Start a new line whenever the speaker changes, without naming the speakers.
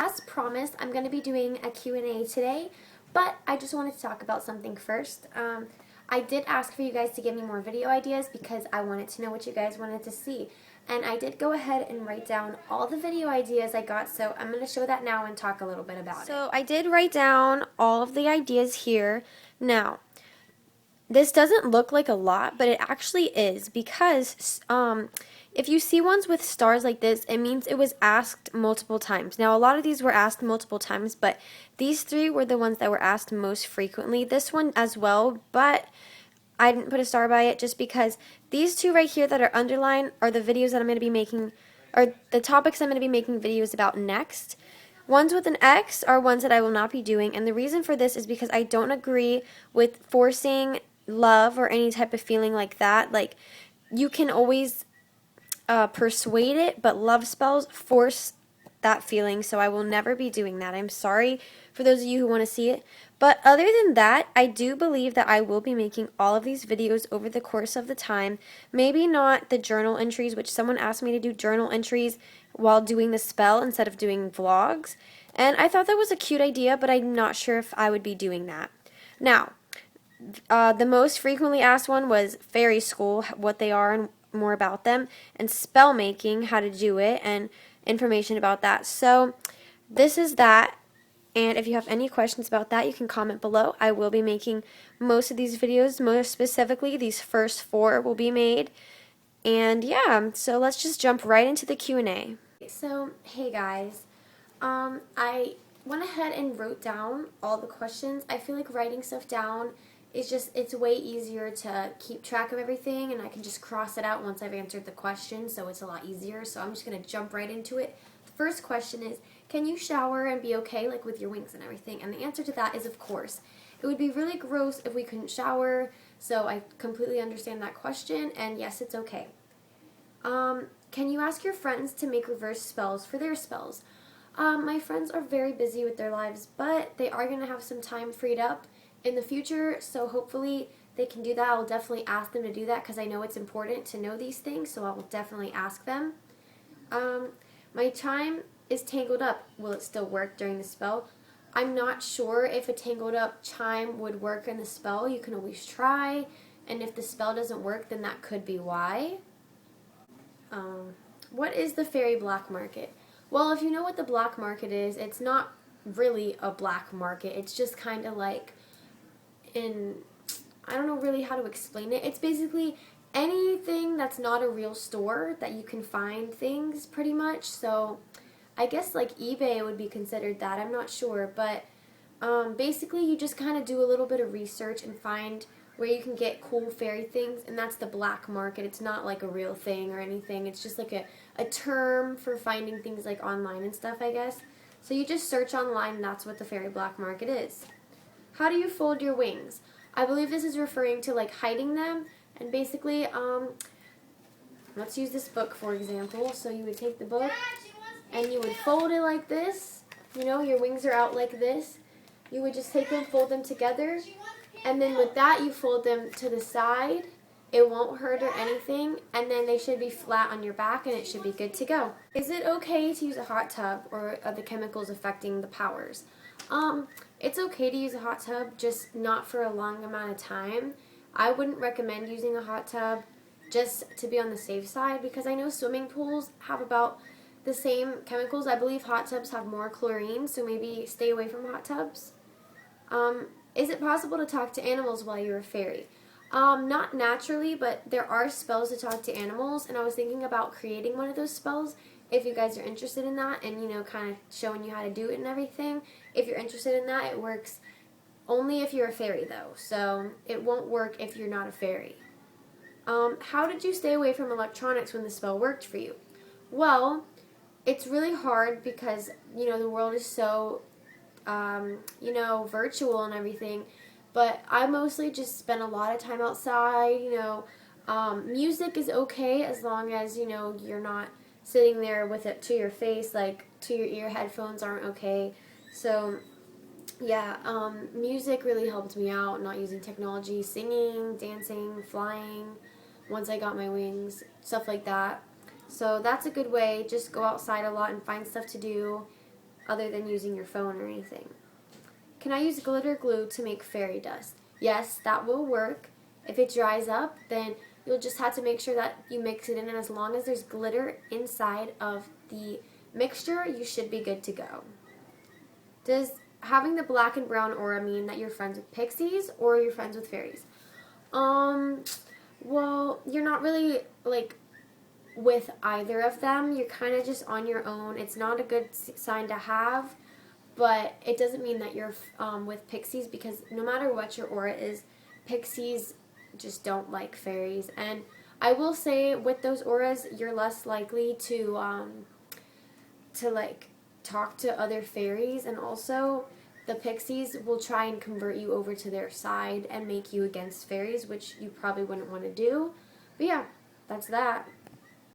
As promised, I'm going to be doing a Q&A today, but I just wanted to talk about something first. I did ask for you guys to give me more video ideas because I wanted to know what you guys wanted to see. And I did go ahead and write down all the video ideas I got, so I'm going to show that now and talk a little bit about it. So I did write down all of the ideas here. Now, this doesn't look like a lot, but it actually is because if you see ones with stars like this, it means it was asked multiple times. Now, a lot of these were asked multiple times, but these three were the ones that were asked most frequently. This one as well, but I didn't put a star by it just because these two right here that are underlined are the videos that I'm going to be making, or the topics I'm going to be making videos about next. Ones with an X are ones that I will not be doing, and the reason for this is because I don't agree with forcing love or any type of feeling like that. Like, you can always persuade it, but love spells force that feeling, so I will never be doing that. I'm sorry for those of you who want to see it. But other than that, I do believe that I will be making all of these videos over the course of the time. Maybe not the journal entries, which someone asked me to do journal entries while doing the spell instead of doing vlogs. And I thought that was a cute idea, but I'm not sure if I would be doing that. Now, the most frequently asked one was fairy school, what they are and more about them, and spell making, how to do it, and information about that. So this is that, and if you have any questions about that, you can comment below. I will be making most of these videos, most specifically these first 4 will be made. And yeah, so let's just jump right into the Q&A. So, hey guys, I went ahead and wrote down all the questions. I feel like writing stuff down it's way easier to keep track of everything, and I can just cross it out once I've answered the question, so it's a lot easier. So I'm just going to jump right into it. The first question is, can you shower and be okay, like with your wings and everything? And the answer to that is of course. It would be really gross if we couldn't shower, so I completely understand that question, and yes, it's okay. Can you ask your friends to make reverse spells for their spells? My friends are very busy with their lives, but they are going to have some time freed up in the future, so hopefully they can do that. I'll definitely ask them to do that because I know it's important to know these things, so I will definitely ask them. My chime is tangled up. Will it still work during the spell? I'm not sure if a tangled up chime would work in the spell. You can always try, and if the spell doesn't work, then that could be why. What is the fairy black market? Well, if you know what the black market is, it's not really a black market. It's just kind of like I don't know really how to explain it. It's basically anything that's not a real store that you can find things pretty much. So I guess like eBay would be considered that. I'm not sure, but basically you just kind of do a little bit of research and find where you can get cool fairy things, and that's the black market. It's not like a real thing or anything. It's just like a term for finding things like online and stuff, I guess. So you just search online, and that's what the fairy black market is. How do you fold your wings? I believe this is referring to like hiding them, and basically, let's use this book for example. So you would take the book and you would fold it like this. You know, your wings are out like this. You would just take them, fold them together, and then with that you fold them to the side. It won't hurt or anything, and then they should be flat on your back and it should be good to go. Is it okay to use a hot tub, or are the chemicals affecting the powers? It's okay to use a hot tub, just not for a long amount of time. I wouldn't recommend using a hot tub just to be on the safe side, because I know swimming pools have about the same chemicals. I believe hot tubs have more chlorine, so maybe stay away from hot tubs. Is it possible to talk to animals while you're a fairy? Not naturally, but there are spells to talk to animals, and I was thinking about creating one of those spells if you guys are interested in that, and, you know, kind of showing you how to do it and everything. If you're interested in that, it works only if you're a fairy, though, so it won't work if you're not a fairy. How did you stay away from electronics when the spell worked for you? Well, it's really hard because, you know, the world is so, you know, virtual and everything, but I mostly just spend a lot of time outside. You know, music is okay as long as, you know, you're not sitting there with it to your face, like to your ear. Headphones aren't okay. So yeah, music really helped me out, not using technology, singing, dancing, flying, once I got my wings, stuff like that. So that's a good way. Just go outside a lot and find stuff to do. other than using your phone or anything. Can I use glitter glue to make fairy dust? Yes, that will work. If it dries up, then you'll just have to make sure that you mix it in, and as long as there's glitter inside of the mixture, you should be good to go. Does having the black and brown aura mean that you're friends with pixies or you're friends with fairies? Well, you're not really, like, with either of them. You're kind of just on your own. It's not a good sign to have, but it doesn't mean that you're with pixies, because no matter what your aura is, pixies just don't like fairies. And I will say, with those auras, you're less likely to like talk to other fairies, and also the pixies will try and convert you over to their side and make you against fairies, which you probably wouldn't want to do. But yeah, that's that.